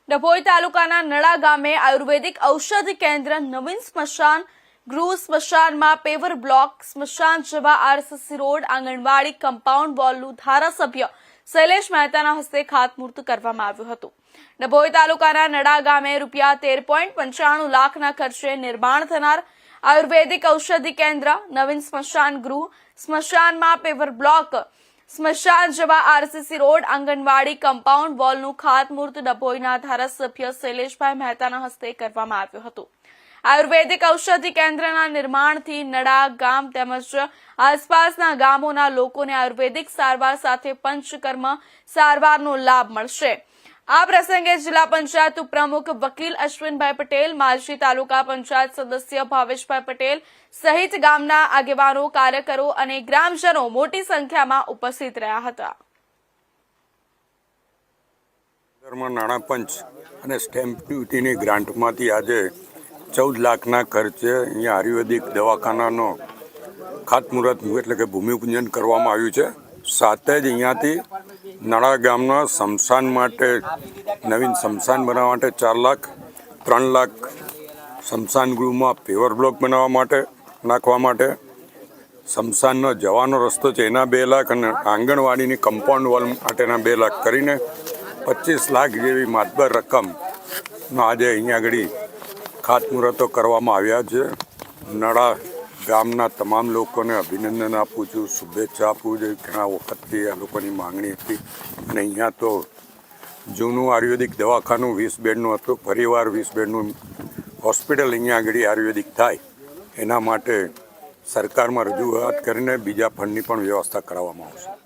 ડભોઈ તાલુકાના નડા ગામે આયુર્વેદિક ઔષધિ કેન્દ્ર, નવીન સ્મશાન ગૃહ, સ્મશાનમાં પેવર બ્લોક, સ્મશાન જવા આરસીસી રોડ, આંગણવાડી કમ્પાઉન્ડ વોલનું ધારાસભ્ય શૈલેષ મહેતાના હસ્તે ખાતમુહૂર્ત કરવામાં આવ્યું હતું। ડભોઈ તાલુકાના નડા ગામે ₹13.95 લાખના ખર્ચે નિર્માણ થનાર આયુર્વેદિક ઔષધિ કેન્દ્ર, નવીન સ્મશાન ગૃહ, સ્મશાનમાં પેવર બ્લોક, સ્મશાન જવા આરસીસી રોડ, આંગણવાડી કમ્પાઉન્ડ વોલનું ખાતમુહૂર્ત ડભોઈના ધારાસભ્ય શૈલેષભાઈ મહેતાના હસ્તે કરવામાં આવ્યું હતું। આયુર્વેદિક ઔષધિ કેન્દ્રના નિર્માણથી નડા ગામ તેમજ આસપાસના ગામોના લોકોને આયુર્વેદિક સારવાર સાથે પંચકર્મ સારવારનો લાભ મળશે। આ પ્રસંગે જિલ્લા પંચાયત ઉપપ્રમુખ વકીલ અશ્વિનભાઈ પટેલ, માજી તાલુકા પંચાયત સદસ્ય ભાવેશભાઈ પટેલ સહિત ગામના આગેવાનો, કાર્યકરો અને ગ્રામજનો મોટી સંખ્યામાં ઉપસ્થિત રહ્યા હતા। નાણાં પંચ અને સ્ટેમ્પ ડ્યુટીની ગ્રાન્ટમાંથી આજે 14 લાખના ખર્ચે અહીંયા આયુર્વેદિક દવાખાનાનો ખાતમુહૂર્ત એટલે કે ભૂમિપૂજન કરવામાં આવ્યું છે। સાથે જ અહીંયાથી નડા ગામના સ્મશાન માટે નવીન સ્મશાન બનાવવા માટે 4 લાખ, 3 લાખ સ્મશાન ગૃહમાં પેવર બ્લોક બનાવવા માટે નાખવા માટે, સ્મશાનનો જવાનો રસ્તો છે એના 2 લાખ અને આંગણવાડીની કમ્પાઉન્ડ વોલ માટેના 2 લાખ કરીને 25 લાખ જેવી માતબર રકમનો આજે અહીંયા આગળ ખાતમુહૂર્તો કરવામાં આવ્યા છે। નડા ગામના તમામ લોકોને અભિનંદન આપું છું, શુભેચ્છા આપું છું। ઘણા વખતથી આ લોકોની માંગણી હતી અને અહીંયા તો જૂનું આયુર્વેદિક દવાખાનું 20 બેડનું હતું, ફરીવાર 20 બેડનું હોસ્પિટલ અહીંયા આગળ આયુર્વેદિક થાય એના માટે સરકારમાં રજૂઆત કરીને બીજા ફંડની પણ વ્યવસ્થા કરવામાં આવશે।